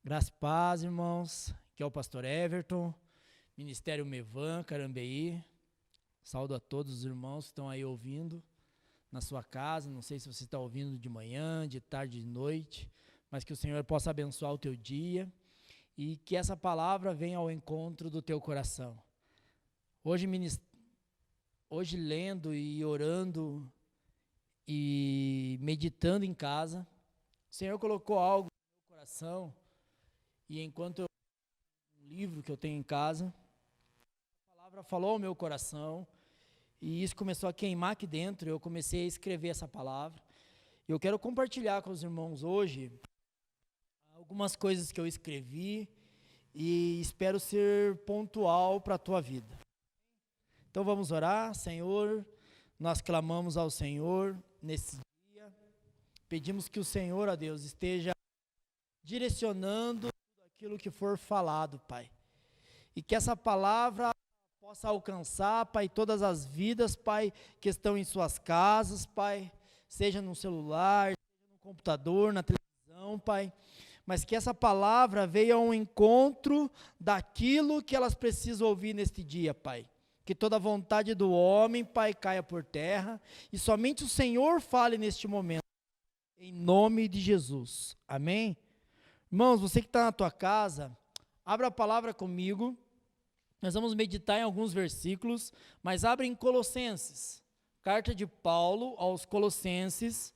Graça e paz, irmãos. Aqui é o pastor Everton, Ministério Mevan, Carambeí. Saúdo a todos os irmãos que estão aí ouvindo na sua casa. Não sei se você está ouvindo de manhã, de tarde, de noite, mas que o Senhor possa abençoar o teu dia e que essa palavra venha ao encontro do teu coração. Hoje lendo e orando e meditando em casa, o Senhor colocou algo no meu coração. E enquanto eu li um livro que eu tenho em casa, a palavra falou ao meu coração, e isso começou a queimar aqui dentro, eu comecei a escrever essa palavra. Eu quero compartilhar com os irmãos hoje algumas coisas que eu escrevi e espero ser pontual para a tua vida. Então vamos orar. Senhor, nós clamamos ao Senhor nesse dia, pedimos que o Senhor, ó Deus, esteja direcionando aquilo que for falado, Pai, e que essa palavra possa alcançar, Pai, todas as vidas, Pai, que estão em suas casas, Pai, seja no celular, seja no computador, na televisão, Pai, mas que essa palavra venha ao encontro daquilo que elas precisam ouvir neste dia, Pai, que toda vontade do homem, Pai, caia por terra, e somente o Senhor fale neste momento, em nome de Jesus, amém? Irmãos, você que está na tua casa, abra a palavra comigo, nós vamos meditar em alguns versículos, mas abre em Colossenses, carta de Paulo aos Colossenses,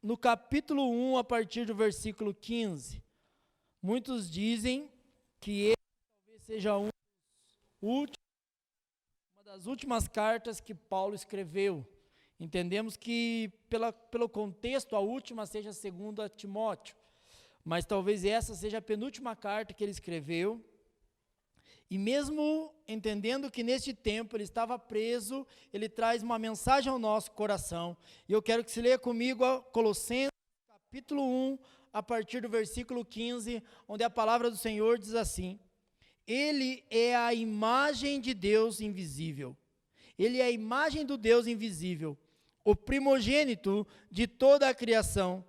no capítulo 1, a partir do versículo 15. Muitos dizem que ele talvez seja uma das últimas cartas que Paulo escreveu. Entendemos que, pelo contexto, a última seja a 2 Timóteo. Mas talvez essa seja a penúltima carta que ele escreveu, e mesmo entendendo que neste tempo ele estava preso, ele traz uma mensagem ao nosso coração, e eu quero que você leia comigo Colossenses capítulo 1, a partir do versículo 15, onde a palavra do Senhor diz assim: Ele é a imagem de Deus invisível, ele é a imagem do Deus invisível, o primogênito de toda a criação,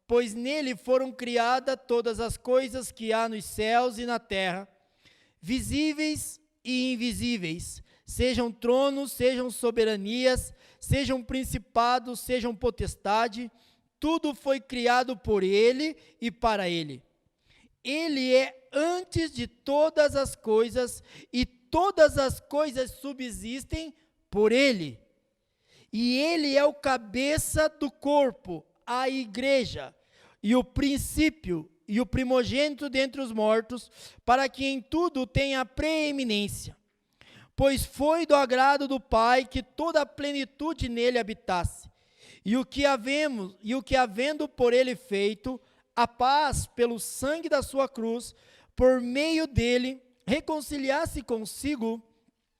pois nele foram criadas todas as coisas que há nos céus e na terra, visíveis e invisíveis, sejam tronos, sejam soberanias, sejam principados, sejam potestade, tudo foi criado por ele e para ele. Ele é antes de todas as coisas, e todas as coisas subsistem por ele. E ele é o cabeça do corpo, a igreja, e o princípio e o primogênito dentre os mortos, para que em tudo tenha preeminência. Pois foi do agrado do Pai que toda a plenitude nele habitasse, e o que havendo por ele feito, a paz pelo sangue da sua cruz, por meio dele, reconciliasse consigo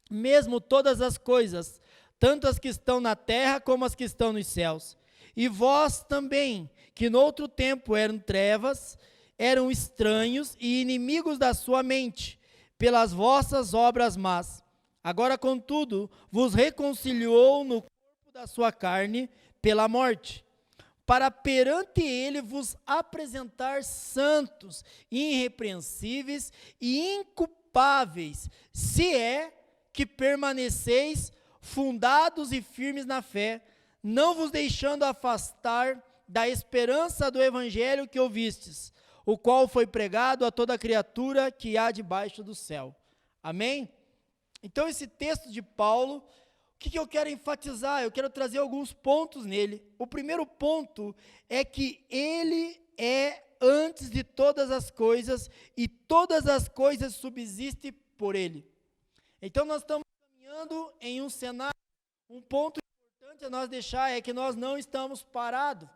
mesmo todas as coisas, tanto as que estão na terra como as que estão nos céus. E vós também, que no outro tempo eram trevas, eram estranhos e inimigos da sua mente, pelas vossas obras más. Agora, contudo, vos reconciliou no corpo da sua carne pela morte, para perante ele vos apresentar santos, irrepreensíveis e inculpáveis, se é que permaneceis fundados e firmes na fé, não vos deixando afastar da esperança do evangelho que ouvistes, o qual foi pregado a toda criatura que há debaixo do céu. Amém? Então esse texto de Paulo, o que eu quero enfatizar? Eu quero trazer alguns pontos nele. O primeiro ponto é que ele é antes de todas as coisas, e todas as coisas subsistem por ele. Então nós estamos caminhando em um cenário, um ponto importante a nós deixar é que nós não estamos parados,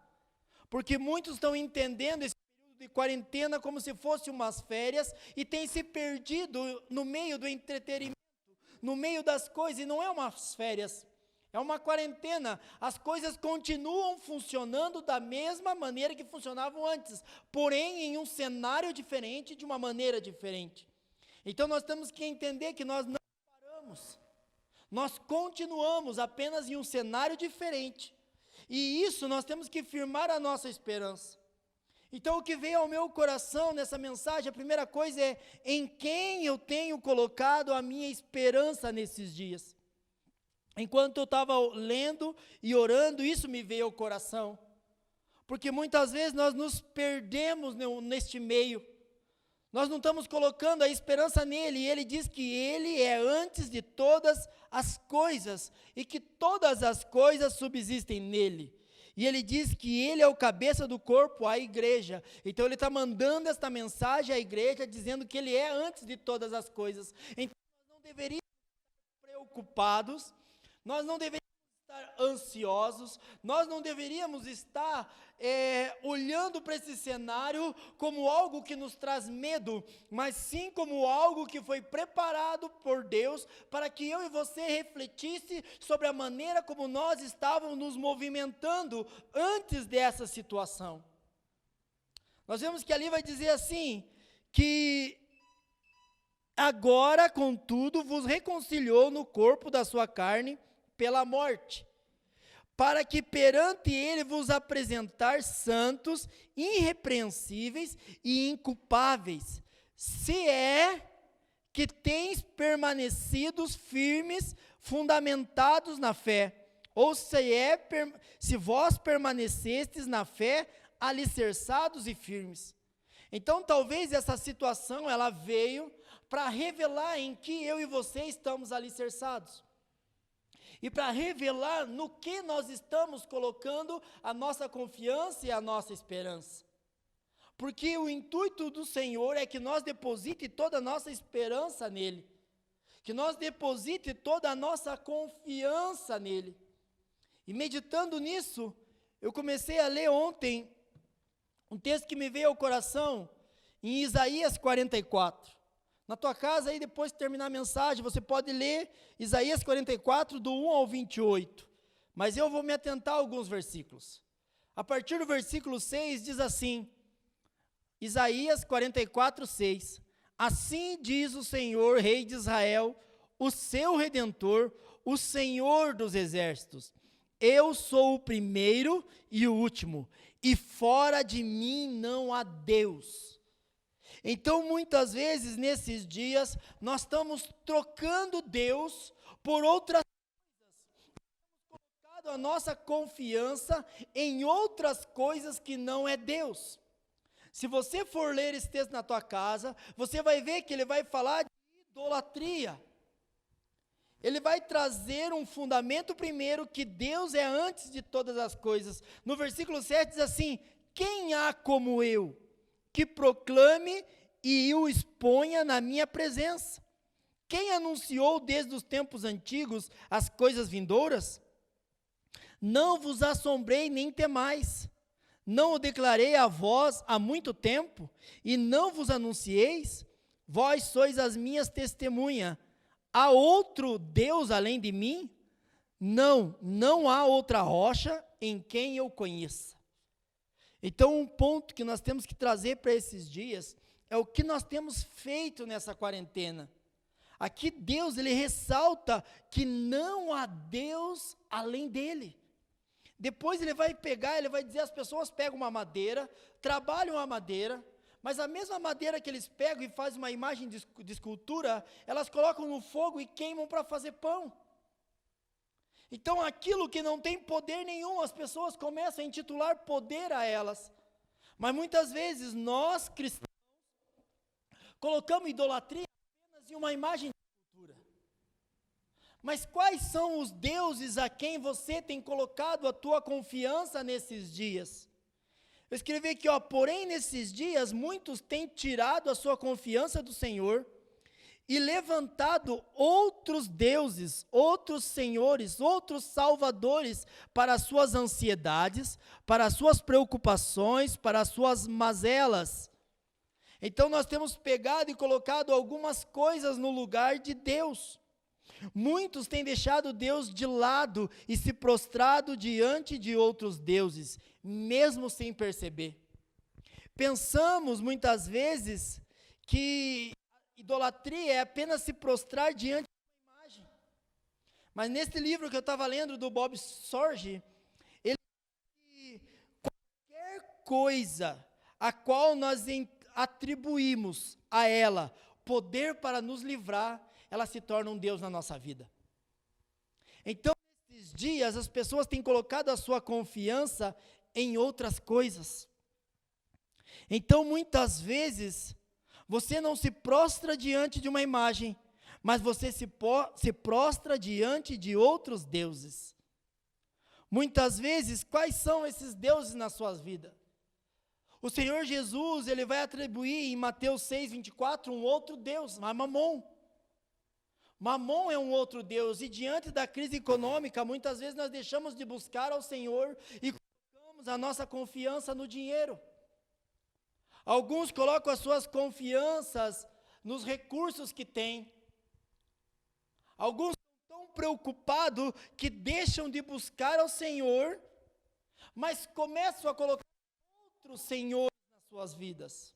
porque muitos estão entendendo esse período de quarentena como se fosse umas férias, e têm se perdido no meio do entretenimento, no meio das coisas, e não é umas férias, é uma quarentena. As coisas continuam funcionando da mesma maneira que funcionavam antes, porém em um cenário diferente, de uma maneira diferente. Então nós temos que entender que nós não paramos, nós continuamos apenas em um cenário diferente, e isso nós temos que firmar a nossa esperança. Então, o que veio ao meu coração nessa mensagem, a primeira coisa é: em quem eu tenho colocado a minha esperança nesses dias? Enquanto eu estava lendo e orando, isso me veio ao coração. Porque muitas vezes nós nos perdemos neste meio. Nós não estamos colocando a esperança nele, e ele diz que ele é antes de todas as coisas, e que todas as coisas subsistem nele. E ele diz que ele é o cabeça do corpo, a igreja. Então ele está mandando esta mensagem à igreja, dizendo que ele é antes de todas as coisas. Então nós não deveríamos estar preocupados, nós não deveríamos estar ansiosos, nós não deveríamos estar olhando para esse cenário como algo que nos traz medo, mas sim como algo que foi preparado por Deus para que eu e você refletisse sobre a maneira como nós estávamos nos movimentando antes dessa situação. Nós vemos que ali vai dizer assim, que agora, contudo, vos reconciliou no corpo da sua carne pela morte, para que perante ele vos apresentar santos, irrepreensíveis e inculpáveis, se é que tens permanecidos firmes, fundamentados na fé, ou se vós permanecestes na fé, alicerçados e firmes. Então, talvez essa situação, ela veio para revelar em que eu e você estamos alicerçados. E para revelar no que nós estamos colocando a nossa confiança e a nossa esperança. Porque o intuito do Senhor é que nós deposite toda a nossa esperança nele. Que nós deposite toda a nossa confiança nele. E meditando nisso, eu comecei a ler ontem um texto que me veio ao coração, em Isaías 44. Na tua casa, aí depois de terminar a mensagem, você pode ler Isaías 44, do 1 ao 28. Mas eu vou me atentar a alguns versículos. A partir do versículo 6, diz assim, Isaías 44, 6. Assim diz o Senhor, Rei de Israel, o seu Redentor, o Senhor dos exércitos. Eu sou o primeiro e o último, e fora de mim não há Deus. Então, muitas vezes, nesses dias, nós estamos trocando Deus por outras coisas. Temos colocado a nossa confiança em outras coisas que não é Deus. Se você for ler esse texto na tua casa, você vai ver que ele vai falar de idolatria. Ele vai trazer um fundamento primeiro, que Deus é antes de todas as coisas. No versículo 7 diz assim, quem há como eu, que proclame e o exponha na minha presença? Quem anunciou desde os tempos antigos as coisas vindouras? Não vos assombrei nem temais. Não o declarei a vós há muito tempo, e não vos anuncieis? Vós sois as minhas testemunhas. Há outro Deus além de mim? Não, não há outra rocha em quem eu conheça. Então, um ponto que nós temos que trazer para esses dias é o que nós temos feito nessa quarentena. Aqui Deus, ele ressalta que não há Deus além dele. Depois ele vai pegar, ele vai dizer, as pessoas pegam uma madeira, trabalham a madeira, mas a mesma madeira que eles pegam e fazem uma imagem de escultura, elas colocam no fogo e queimam para fazer pão. Então aquilo que não tem poder nenhum, as pessoas começam a intitular poder a elas. Mas muitas vezes nós, cristãos, colocamos idolatria apenas em uma imagem de escultura. Mas quais são os deuses a quem você tem colocado a tua confiança nesses dias? Eu escrevi aqui, porém nesses dias muitos têm tirado a sua confiança do Senhor e levantado outros deuses, outros senhores, outros salvadores para as suas ansiedades, para as suas preocupações, para as suas mazelas. Então nós temos pegado e colocado algumas coisas no lugar de Deus. Muitos têm deixado Deus de lado e se prostrado diante de outros deuses, mesmo sem perceber. Pensamos muitas vezes que idolatria é apenas se prostrar diante de uma imagem. Mas nesse livro que eu estava lendo do Bob Sorge, ele diz que qualquer coisa a qual nós atribuímos a ela poder para nos livrar, ela se torna um Deus na nossa vida. Então, nesses dias, as pessoas têm colocado a sua confiança em outras coisas. Então, muitas vezes, você não se prostra diante de uma imagem, mas você se prostra diante de outros deuses. Muitas vezes, quais são esses deuses na sua vida? O Senhor Jesus, ele vai atribuir em Mateus 6:24 um outro Deus, Mamon. Mamon é um outro Deus, e diante da crise econômica, muitas vezes nós deixamos de buscar ao Senhor e colocamos a nossa confiança no dinheiro. Alguns colocam as suas confianças nos recursos que têm. Alguns estão tão preocupados que deixam de buscar ao Senhor, mas começam a colocar outros senhores nas suas vidas.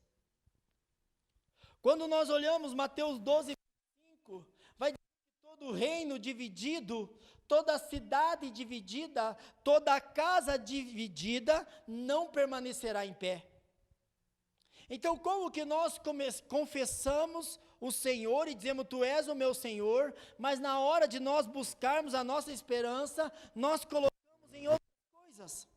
Quando nós olhamos Mateus 12:5, vai dizer que todo reino dividido, toda cidade dividida, toda casa dividida, não permanecerá em pé. Então, como que nós confessamos o Senhor e dizemos, tu és o meu Senhor, mas na hora de nós buscarmos a nossa esperança, nós colocamos em outras coisas.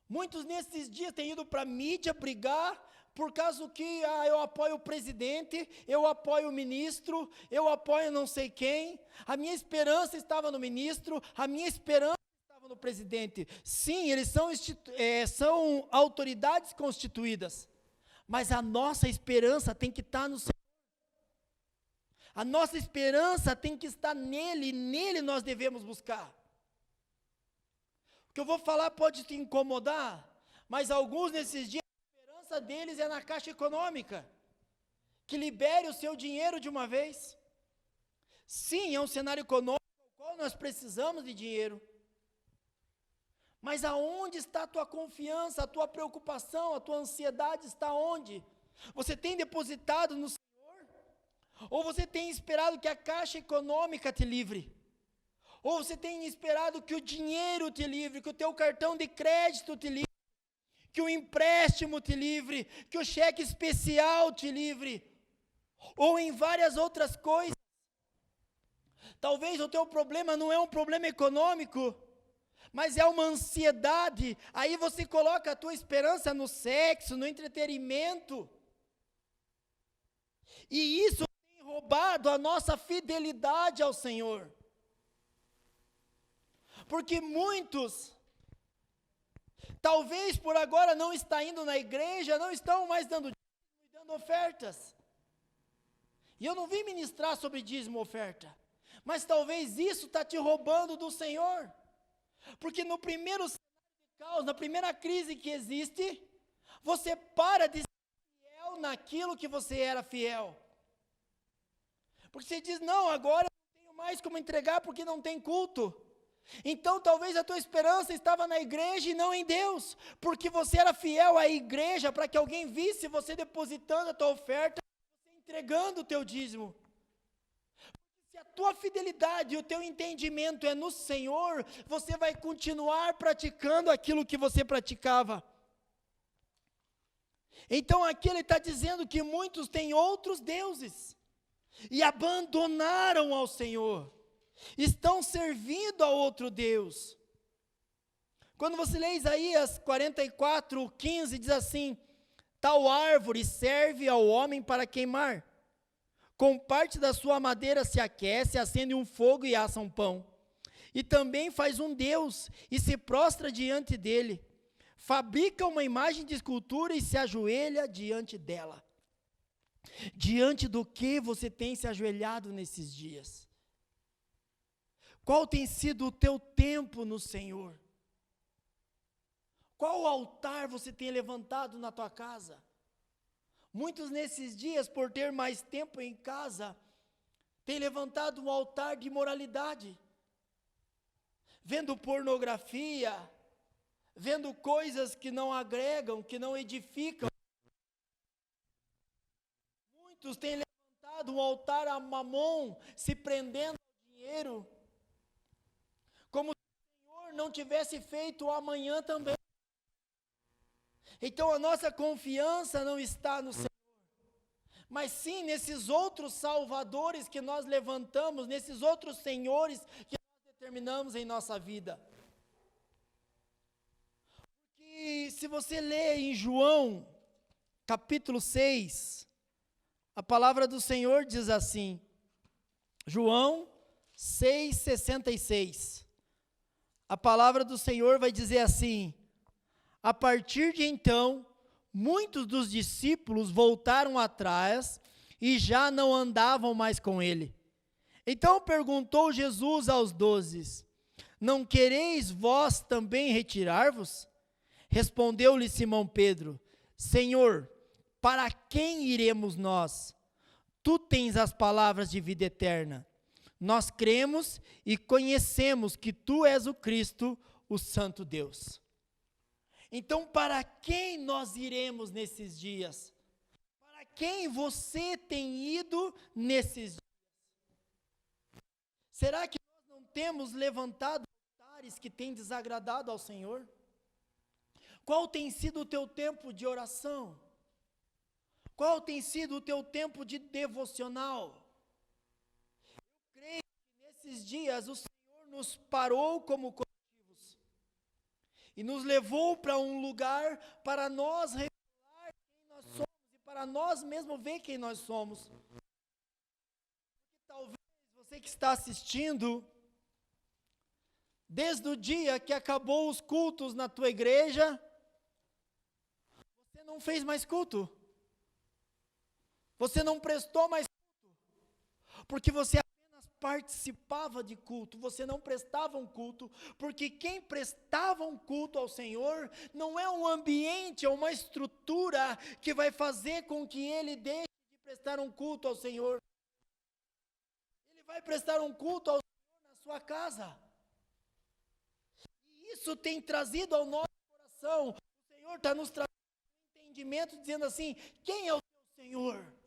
Muitos nesses dias têm ido para a mídia brigar, por causa que eu apoio o presidente, eu apoio o ministro, eu apoio não sei quem, a minha esperança estava no ministro, a minha esperança no presidente. Sim, eles são autoridades constituídas, mas a nossa esperança tem que estar no Senhor. A nossa esperança tem que estar nele, e nele nós devemos buscar. O que eu vou falar pode te incomodar, mas alguns nesses dias, a esperança deles é na Caixa Econômica, que libere o seu dinheiro de uma vez. Sim, é um cenário econômico no qual nós precisamos de dinheiro. Mas aonde está a tua confiança, a tua preocupação, a tua ansiedade está onde? Você tem depositado no Senhor? Ou você tem esperado que a Caixa Econômica te livre? Ou você tem esperado que o dinheiro te livre, que o teu cartão de crédito te livre, que o empréstimo te livre, que o cheque especial te livre? Ou em várias outras coisas? Talvez o teu problema não é um problema econômico, mas é uma ansiedade. Aí você coloca a tua esperança no sexo, no entretenimento. E isso tem roubado a nossa fidelidade ao Senhor. Porque muitos, talvez por agora não estão indo na igreja, não estão mais dando dízimo e dando ofertas. E eu não vim ministrar sobre dízimo e oferta, mas talvez isso está te roubando do Senhor. Porque no primeiro cenário de caos, na primeira crise que existe, você para de ser fiel naquilo que você era fiel. Porque você diz, não, agora eu não tenho mais como entregar porque não tem culto. Então talvez a tua esperança estava na igreja e não em Deus, porque você era fiel à igreja para que alguém visse você depositando a tua oferta, você entregando o teu dízimo. Se a tua fidelidade e o teu entendimento é no Senhor, você vai continuar praticando aquilo que você praticava. Então aqui ele está dizendo que muitos têm outros deuses e abandonaram ao Senhor, estão servindo a outro Deus. Quando você lê Isaías 44:15, diz assim, tal árvore serve ao homem para queimar, com parte da sua madeira se aquece, acende um fogo e assa um pão. E também faz um Deus e se prostra diante dele. Fabrica uma imagem de escultura e se ajoelha diante dela. Diante do que você tem se ajoelhado nesses dias? Qual tem sido o teu tempo no Senhor? Qual altar você tem levantado na tua casa? Muitos nesses dias, por ter mais tempo em casa, têm levantado um altar de imoralidade, vendo pornografia, vendo coisas que não agregam, que não edificam. Muitos têm levantado um altar a Mamon, se prendendo ao dinheiro, como se o Senhor não tivesse feito o amanhã também. Então a nossa confiança não está no Senhor, mas sim nesses outros salvadores que nós levantamos, nesses outros senhores que nós determinamos em nossa vida. Porque se você ler em João, capítulo 6, a palavra do Senhor diz assim, João 6,66, a palavra do Senhor vai dizer assim: a partir de então, muitos dos discípulos voltaram atrás e já não andavam mais com ele. Então perguntou Jesus aos 12, não quereis vós também retirar-vos? Respondeu-lhe Simão Pedro, Senhor, para quem iremos nós? Tu tens as palavras de vida eterna. Nós cremos e conhecemos que tu és o Cristo, o Santo Deus. Então, para quem nós iremos nesses dias? Para quem você tem ido nesses dias? Será que nós não temos levantado altares que têm desagradado ao Senhor? Qual tem sido o teu tempo de oração? Qual tem sido o teu tempo de devocional? Eu creio que nesses dias o Senhor nos parou como coletivos e nos levou para um lugar para nós revelar quem nós somos e para nós mesmos ver quem nós somos. Porque talvez você que está assistindo, desde o dia que acabou os cultos na tua igreja, você não fez mais culto. Você não prestou mais culto, porque você apenas participava de culto, você não prestava um culto, porque quem prestava um culto ao Senhor, não é um ambiente, é uma estrutura que vai fazer com que ele deixe de prestar um culto ao Senhor. Ele vai prestar um culto ao Senhor na sua casa. E isso tem trazido ao nosso coração, o Senhor está nos trazendo um entendimento, dizendo assim, quem é o teu Senhor?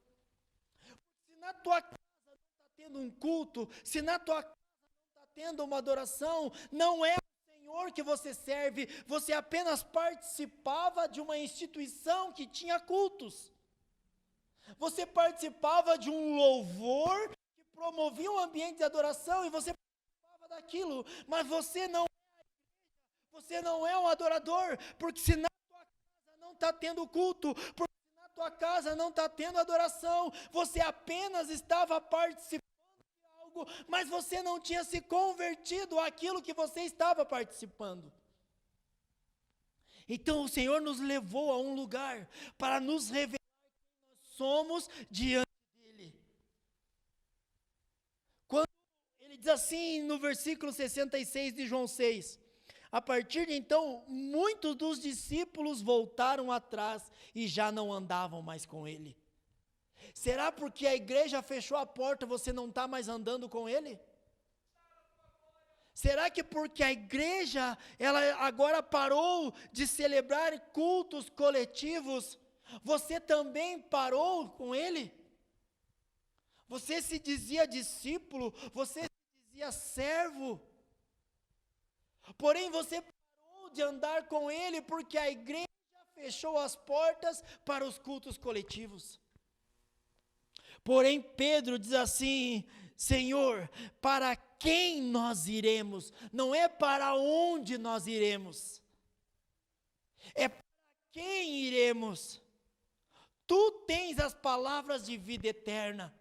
Na tua casa não está tendo um culto, se na tua casa não está tendo uma adoração, não é o Senhor que você serve, você apenas participava de uma instituição que tinha cultos. Você participava de um louvor que promovia um ambiente de adoração e você participava daquilo, mas você não é a igreja, você não é um adorador, porque se na tua casa não está tendo culto, tua casa não está tendo adoração, você apenas estava participando de algo, mas você não tinha se convertido àquilo que você estava participando. Então o Senhor nos levou a um lugar para nos revelar quem nós somos diante dEle. Quando ele diz assim no versículo 66 de João 6, a partir de então, muitos dos discípulos voltaram atrás e já não andavam mais com ele. Será porque a igreja fechou a porta, você não está mais andando com ele? Será que porque a igreja, ela agora parou de celebrar cultos coletivos, você também parou com ele? Você se dizia discípulo, você se dizia servo, porém você parou de andar com ele porque a igreja fechou as portas para os cultos coletivos. Porém Pedro diz assim, Senhor, para quem nós iremos? Não é para onde nós iremos, é para quem iremos. Tu tens as palavras de vida eterna.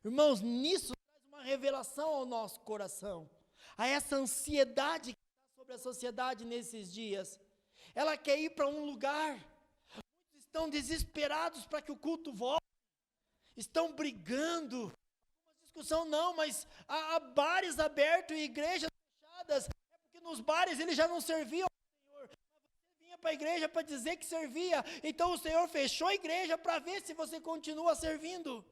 Irmãos, nisso traz uma revelação ao nosso coração, a essa ansiedade que está sobre a sociedade nesses dias. Ela quer ir para um lugar, muitos estão desesperados para que o culto volte, estão brigando, uma discussão não, mas há bares abertos e igrejas fechadas, é porque nos bares eles já não serviam ao Senhor, mas você vinha para a igreja para dizer que servia, então o Senhor fechou a igreja para ver se você continua servindo.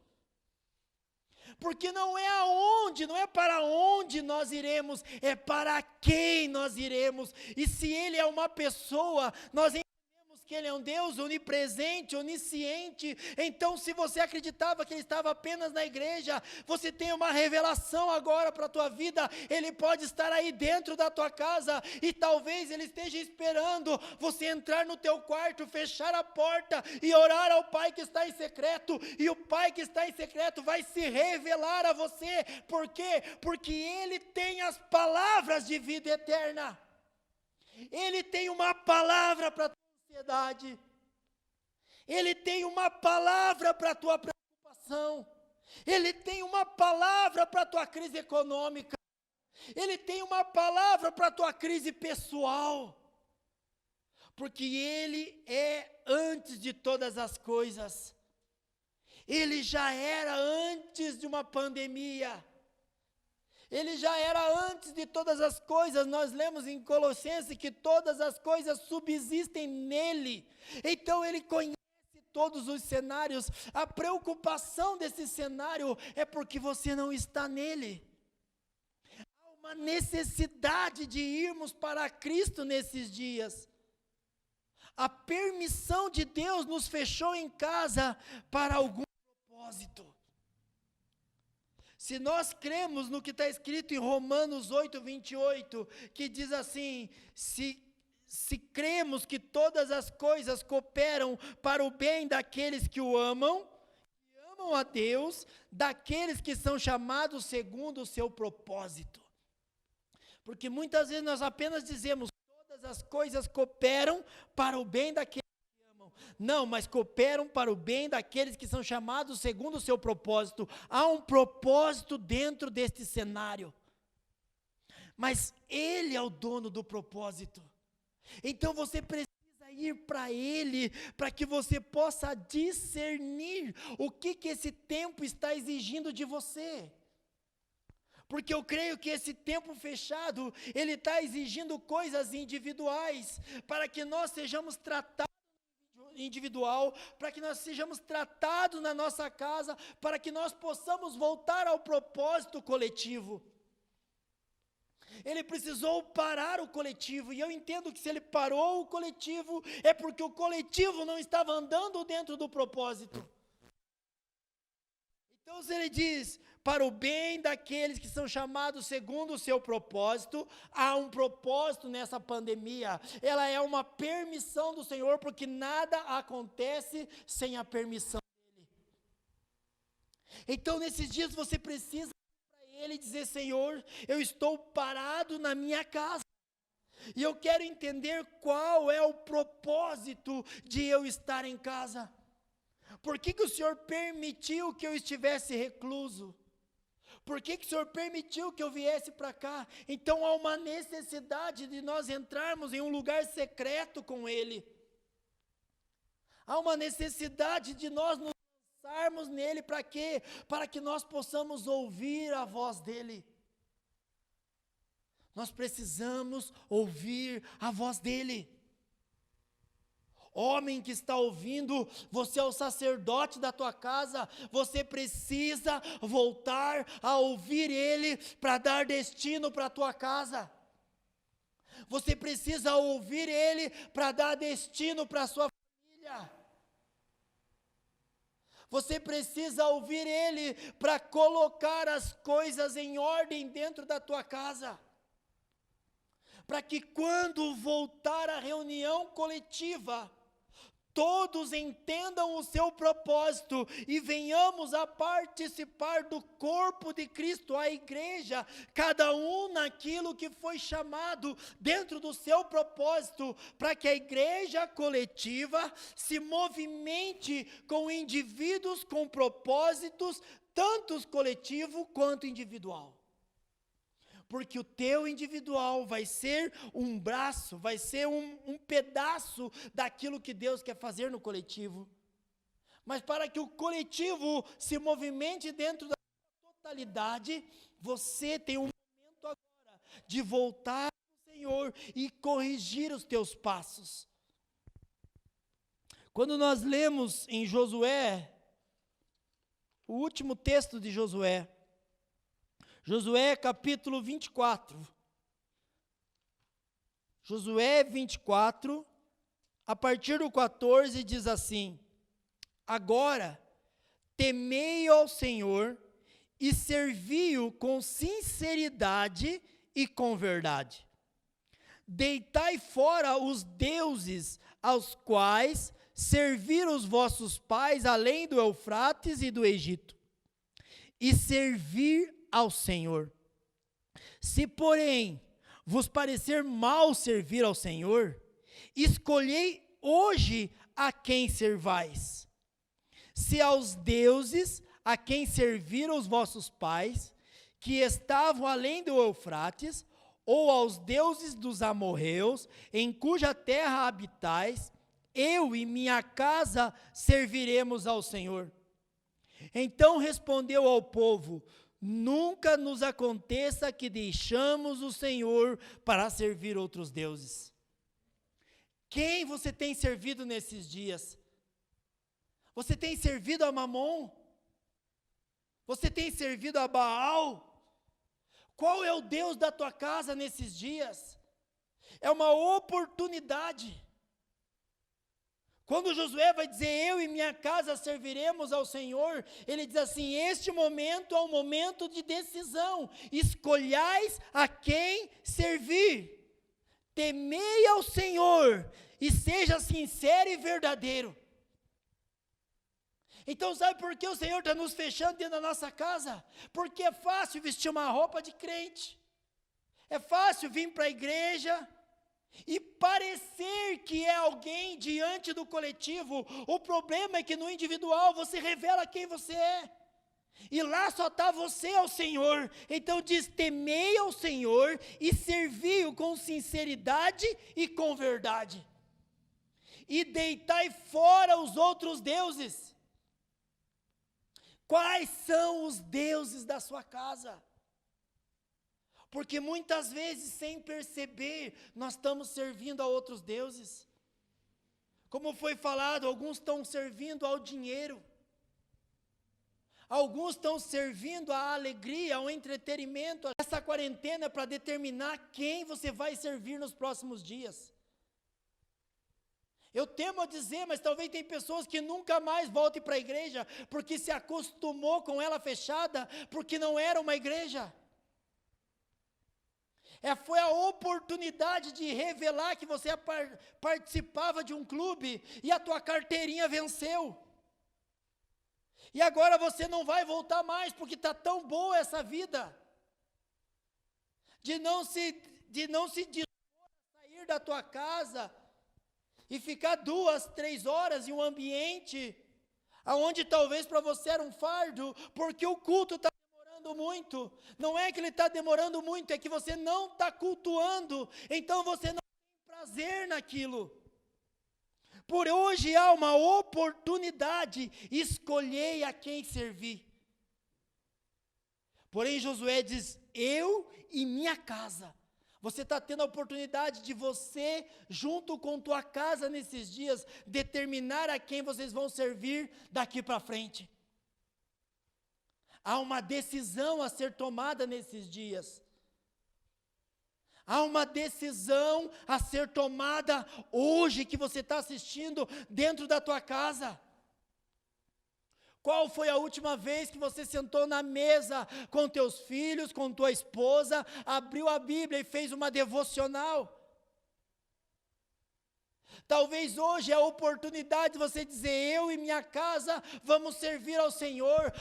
Porque não é aonde, não é para onde nós iremos, é para quem nós iremos. E se ele é uma pessoa, nós entendemos que Ele é um Deus onipresente, onisciente. Então, se você acreditava que Ele estava apenas na igreja, você tem uma revelação agora para a tua vida. Ele pode estar aí dentro da tua casa, e talvez Ele esteja esperando você entrar no teu quarto, fechar a porta e orar ao Pai que está em secreto, e o Pai que está em secreto vai se revelar a você. Por quê? Porque Ele tem as palavras de vida eterna. Ele tem uma palavra para a tua ansiedade. Ele tem uma palavra para a tua preocupação. Ele tem uma palavra para a tua crise econômica. Ele tem uma palavra para a tua crise pessoal. Porque Ele é antes de todas as coisas. Ele já era antes de uma pandemia. Ele já era antes de todas as coisas. Nós lemos em Colossenses que todas as coisas subsistem nele. Então Ele conhece todos os cenários. A preocupação desse cenário é porque você não está nele. Há uma necessidade de irmos para Cristo nesses dias. A permissão de Deus nos fechou em casa para algum propósito. Se nós cremos no que está escrito em Romanos 8, 28, que diz assim: se cremos que todas as coisas cooperam para o bem daqueles que o amam, que amam a Deus, daqueles que são chamados segundo o seu propósito. Porque muitas vezes nós apenas dizemos: todas as coisas cooperam para o bem daqueles que amam. Não, mas cooperam para o bem daqueles que são chamados segundo o seu propósito. Há um propósito dentro deste cenário. Mas Ele é o dono do propósito. Então você precisa ir para Ele, para que você possa discernir o que esse tempo está exigindo de você. Porque eu creio que esse tempo fechado, ele está exigindo coisas individuais, para que nós sejamos tratados individual, para que nós sejamos tratados na nossa casa, para que nós possamos voltar ao propósito coletivo. Ele precisou parar o coletivo, e eu entendo que se ele parou o coletivo, é porque o coletivo não estava andando dentro do propósito. Então se ele diz: para o bem daqueles que são chamados segundo o seu propósito, há um propósito nessa pandemia. Ela é uma permissão do Senhor, porque nada acontece sem a permissão dEle. Então nesses dias você precisa ir para Ele e dizer: Senhor, eu estou parado na minha casa, e eu quero entender qual é o propósito de eu estar em casa. Por que o Senhor permitiu que eu estivesse recluso? Por que o Senhor permitiu que eu viesse para cá? Então há uma necessidade de nós entrarmos em um lugar secreto com Ele. Há uma necessidade de nós nos lançarmos nele. Para quê? Para que nós possamos ouvir a voz dEle. Nós precisamos ouvir a voz dEle. Homem que está ouvindo, você é o sacerdote da tua casa, você precisa voltar a ouvir Ele para dar destino para a tua casa. Você precisa ouvir Ele para dar destino para a sua família. Você precisa ouvir Ele para colocar as coisas em ordem dentro da tua casa. Para que quando voltar a reunião coletiva, todos entendam o seu propósito e venhamos a participar do corpo de Cristo, a igreja, cada um naquilo que foi chamado dentro do seu propósito, para que a igreja coletiva se movimente com indivíduos com propósitos, tanto coletivo quanto individual. Porque o teu individual vai ser um braço, vai ser um pedaço daquilo que Deus quer fazer no coletivo. Mas para que o coletivo se movimente dentro da totalidade, você tem um momento agora de voltar ao Senhor e corrigir os teus passos. Quando nós lemos em Josué, o último texto de Josué capítulo 24. Josué 24, a partir do 14 diz assim: agora, temei ao Senhor e servi-o com sinceridade e com verdade. Deitai fora os deuses aos quais serviram os vossos pais além do Eufrates e do Egito, e servir ao Senhor. Se, porém, vos parecer mal servir ao Senhor, escolhei hoje a quem servais. Se aos deuses a quem serviram os vossos pais, que estavam além do Eufrates, ou aos deuses dos amorreus, em cuja terra habitais, eu e minha casa serviremos ao Senhor. Então respondeu ao povo: nunca nos aconteça que deixamos o Senhor para servir outros deuses. Quem você tem servido nesses dias? Você tem servido a Mamon? Você tem servido a Baal? Qual é o Deus da tua casa nesses dias? É uma oportunidade. Quando Josué vai dizer, eu e minha casa serviremos ao Senhor, ele diz assim, este momento é um momento de decisão, escolhais a quem servir, temei ao Senhor, e seja sincero e verdadeiro. Então sabe por que o Senhor está nos fechando dentro da nossa casa? Porque é fácil vestir uma roupa de crente, é fácil vir para a igreja, e parecer que é alguém diante do coletivo. O problema é que no individual você revela quem você é, e lá só está você ao Senhor. Então diz, temei ao Senhor e servi-o com sinceridade e com verdade, e deitai fora os outros deuses. Quais são os deuses da sua casa? Porque muitas vezes, sem perceber, nós estamos servindo a outros deuses. Como foi falado, alguns estão servindo ao dinheiro. Alguns estão servindo à alegria, ao entretenimento. Essa quarentena é para determinar quem você vai servir nos próximos dias. Eu temo a dizer, mas talvez tem pessoas que nunca mais voltem para a igreja, porque se acostumou com ela fechada, porque não era uma igreja. Foi a oportunidade de revelar que você participava de um clube e a tua carteirinha venceu. E agora você não vai voltar mais, porque está tão boa essa vida. De não se dispor a sair da tua casa e ficar 2, 3 horas em um ambiente onde talvez para você era um fardo, porque o culto está muito. Não é que ele está demorando muito, é que você não está cultuando, então você não tem prazer naquilo. Por hoje há uma oportunidade, escolhei a quem servir. Porém Josué diz, eu e minha casa. Você está tendo a oportunidade de você, junto com tua casa nesses dias, determinar a quem vocês vão servir daqui para frente. Há uma decisão a ser tomada nesses dias. Há uma decisão a ser tomada hoje que você está assistindo dentro da tua casa. Qual foi a última vez que você sentou na mesa com teus filhos, com tua esposa, abriu a Bíblia e fez uma devocional? Talvez hoje é a oportunidade de você dizer, eu e minha casa vamos servir ao Senhor.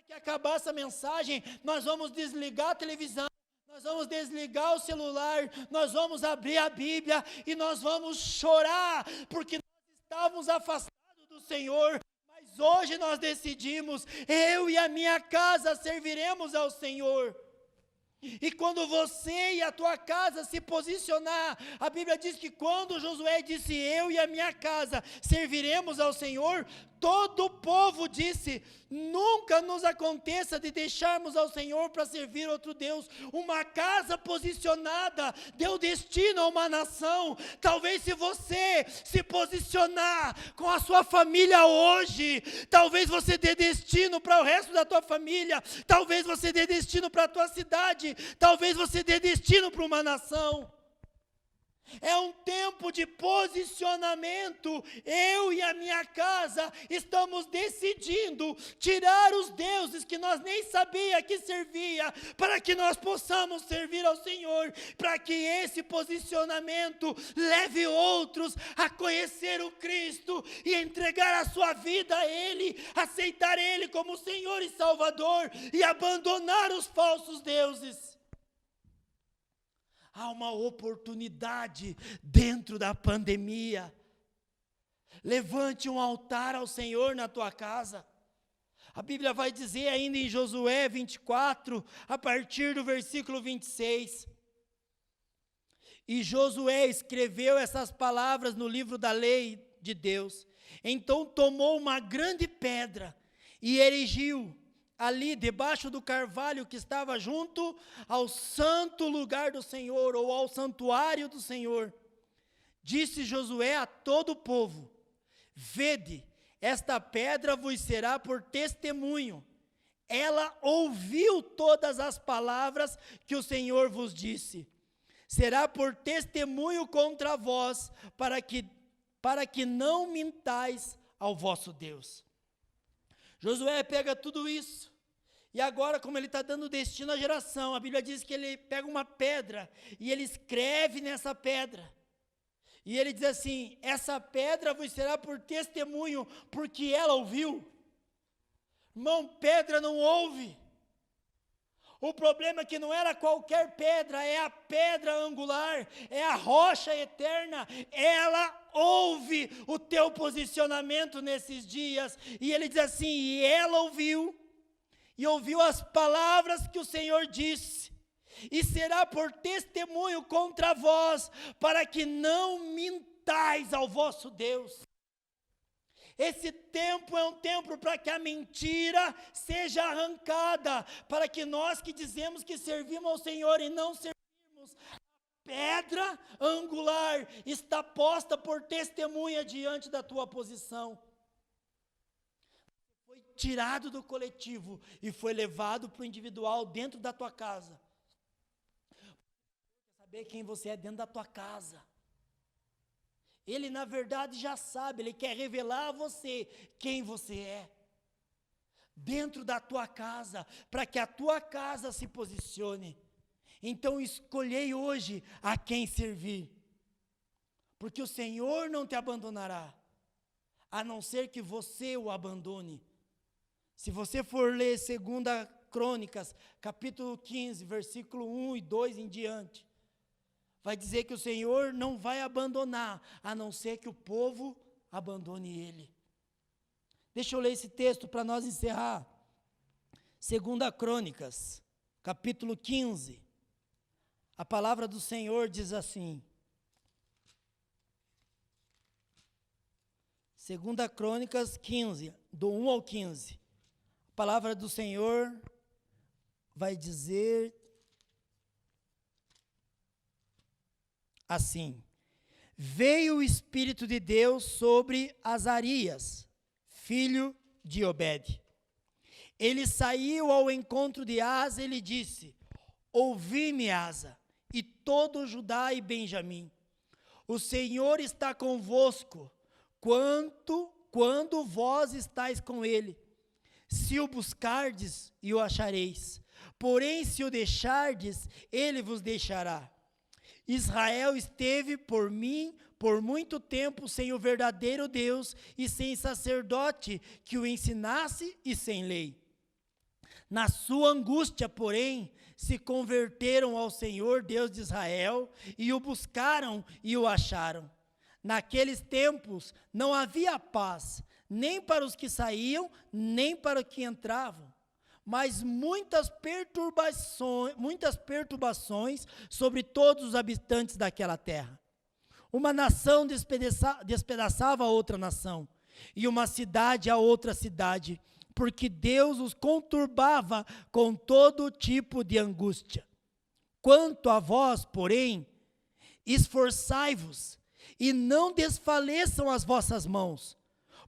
Que acabar essa mensagem, nós vamos desligar a televisão, nós vamos desligar o celular, nós vamos abrir a Bíblia e nós vamos chorar, porque nós estávamos afastados do Senhor, mas hoje nós decidimos, eu e a minha casa serviremos ao Senhor. E quando você e a tua casa se posicionar, a Bíblia diz que quando Josué disse, eu e a minha casa serviremos ao Senhor, todo o povo disse, nunca nos aconteça de deixarmos ao Senhor para servir outro Deus. Uma casa posicionada deu destino a uma nação. Talvez se você se posicionar com a sua família hoje, talvez você dê destino para o resto da tua família, talvez você dê destino para a tua cidade, talvez você dê destino para uma nação. É um tempo de posicionamento. Eu e a minha casa estamos decidindo tirar os deuses que nós nem sabia que servia, para que nós possamos servir ao Senhor, para que esse posicionamento leve outros a conhecer o Cristo e entregar a sua vida a Ele, aceitar Ele como Senhor e Salvador e abandonar os falsos deuses. Há uma oportunidade dentro da pandemia. Levante um altar ao Senhor na tua casa. A Bíblia vai dizer ainda em Josué 24, a partir do versículo 26. E Josué escreveu essas palavras no livro da lei de Deus. Então tomou uma grande pedra e erigiu ali debaixo do carvalho que estava junto ao santo lugar do Senhor, ou ao santuário do Senhor. Disse Josué a todo o povo: vede, esta pedra vos será por testemunho. Ela ouviu todas as palavras que o Senhor vos disse. Será por testemunho contra vós, para que não mintais ao vosso Deus. Josué pega tudo isso, e agora, como ele está dando destino à geração, a Bíblia diz que ele pega uma pedra, e ele escreve nessa pedra, e ele diz assim: essa pedra vos será por testemunho, porque ela ouviu. Irmão, pedra não ouve. O problema é que não era qualquer pedra, é a pedra angular, é a rocha eterna. Ela ouve o teu posicionamento nesses dias. E ele diz assim: e ela ouviu, e ouviu as palavras que o Senhor disse, e será por testemunho contra vós, para que não mintais ao vosso Deus. Esse tempo é um tempo para que a mentira seja arrancada, para que nós que dizemos que servimos ao Senhor e não servimos, a pedra angular está posta por testemunha diante da tua posição. Foi tirado do coletivo e foi levado para o individual dentro da tua casa. Saber quem você é dentro da tua casa. Ele, na verdade, já sabe, ele quer revelar a você quem você é, dentro da tua casa, para que a tua casa se posicione. Então, escolhei hoje a quem servir, porque o Senhor não te abandonará, a não ser que você o abandone. Se você for ler 2 Crônicas, capítulo 15, versículo 1 e 2 em diante, vai dizer que o Senhor não vai abandonar, a não ser que o povo abandone Ele. Deixa eu ler esse texto para nós encerrar. 2 Crônicas, capítulo 15. A palavra do Senhor diz assim. 2 Crônicas 15, do 1 ao 15. A palavra do Senhor vai dizer assim: veio o Espírito de Deus sobre Azarias, filho de Obed. Ele saiu ao encontro de Asa e lhe disse: ouvi-me, Asa, e todo Judá e Benjamim, o Senhor está convosco, quando vós estáis com ele. Se o buscardes, e o achareis, porém se o deixardes, ele vos deixará. Israel esteve por mim por muito tempo sem o verdadeiro Deus e sem sacerdote que o ensinasse e sem lei. Na sua angústia, porém, se converteram ao Senhor Deus de Israel e o buscaram e o acharam. Naqueles tempos não havia paz, nem para os que saíam, nem para os que entravam, mas muitas perturbações sobre todos os habitantes daquela terra. Uma nação despedaçava a outra nação, e uma cidade a outra cidade, porque Deus os conturbava com todo tipo de angústia. Quanto a vós, porém, esforçai-vos, e não desfaleçam as vossas mãos,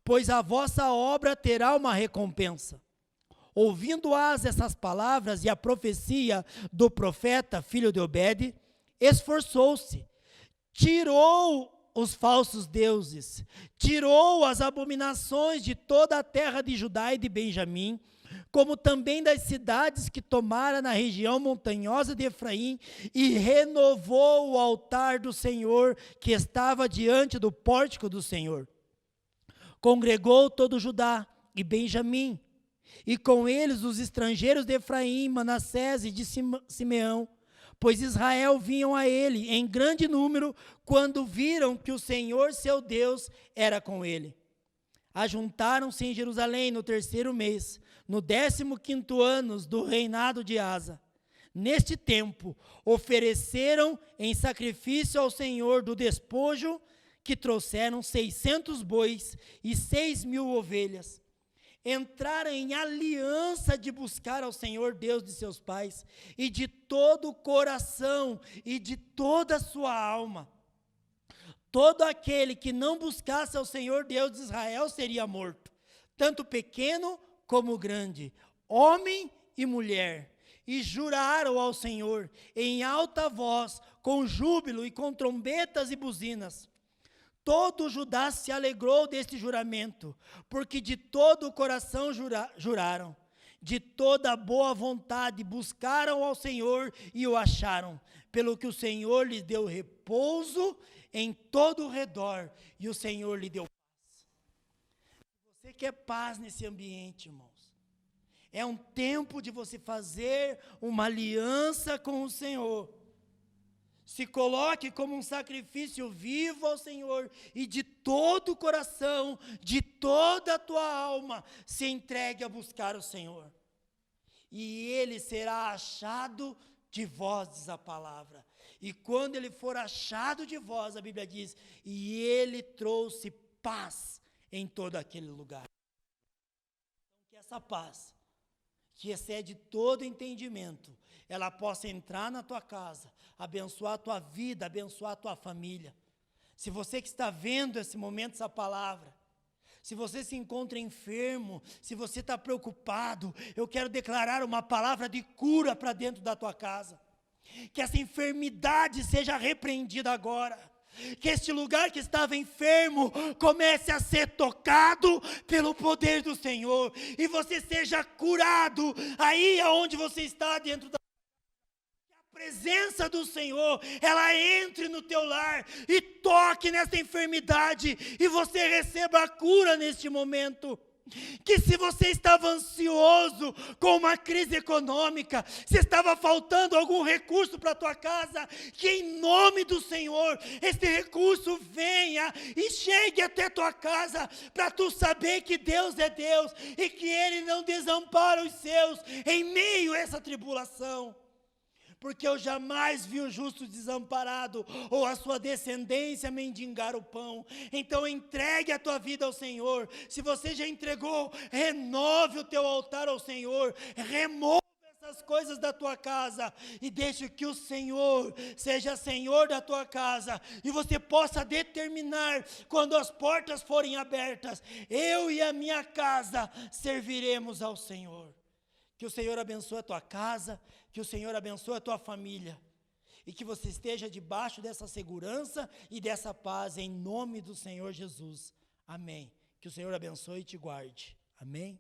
pois a vossa obra terá uma recompensa. Ouvindo Asa essas palavras e a profecia do profeta, filho de Obed, esforçou-se, tirou os falsos deuses, tirou as abominações de toda a terra de Judá e de Benjamim, como também das cidades que tomara na região montanhosa de Efraim, e renovou o altar do Senhor que estava diante do pórtico do Senhor. Congregou todo Judá e Benjamim, e com eles os estrangeiros de Efraim, Manassés e de Simeão, pois Israel vinham a ele em grande número, quando viram que o Senhor seu Deus era com ele. Ajuntaram-se em Jerusalém no 3º mês, no 15º ano do reinado de Asa. Neste tempo, ofereceram em sacrifício ao Senhor do despojo, que trouxeram 600 bois e 6.000 ovelhas. Entraram em aliança de buscar ao Senhor Deus de seus pais, e de todo o coração e de toda a sua alma. Todo aquele que não buscasse ao Senhor Deus de Israel seria morto, tanto pequeno como grande, homem e mulher. E juraram ao Senhor em alta voz, com júbilo e com trombetas e buzinas. Todo Judá se alegrou deste juramento, porque de todo o coração juraram, de toda boa vontade buscaram ao Senhor e o acharam, pelo que o Senhor lhes deu repouso em todo o redor, e o Senhor lhe deu paz. Você quer paz nesse ambiente, irmãos? É um tempo de você fazer uma aliança com o Senhor. Se coloque como um sacrifício vivo ao Senhor, e de todo o coração, de toda a tua alma, se entregue a buscar o Senhor. E Ele será achado de vós, diz a palavra. E quando Ele for achado de vós, a Bíblia diz, e Ele trouxe paz em todo aquele lugar. Então, que essa paz, que excede todo entendimento, ela possa entrar na tua casa, abençoar a tua vida, abençoar a tua família. Se você que está vendo esse momento, essa palavra, se você se encontra enfermo, se você está preocupado, eu quero declarar uma palavra de cura para dentro da tua casa. Que essa enfermidade seja repreendida agora. Que este lugar que estava enfermo comece a ser tocado pelo poder do Senhor, e você seja curado aí aonde você está dentro da presença do Senhor, ela entre no teu lar e toque nessa enfermidade, e você receba a cura neste momento. Que se você estava ansioso com uma crise econômica, se estava faltando algum recurso para a tua casa, que em nome do Senhor, esse recurso venha e chegue até a tua casa, para tu saber que Deus é Deus, e que Ele não desampara os seus em meio a essa tribulação. Porque eu jamais vi o justo desamparado, ou a sua descendência mendigar o pão. Então entregue a tua vida ao Senhor. Se você já entregou, renove o teu altar ao Senhor, remova essas coisas da tua casa, e deixe que o Senhor seja Senhor da tua casa, e você possa determinar, quando as portas forem abertas, eu e a minha casa serviremos ao Senhor. Que o Senhor abençoe a tua casa, que o Senhor abençoe a tua família, e que você esteja debaixo dessa segurança e dessa paz, em nome do Senhor Jesus. Amém. Que o Senhor abençoe e te guarde. Amém.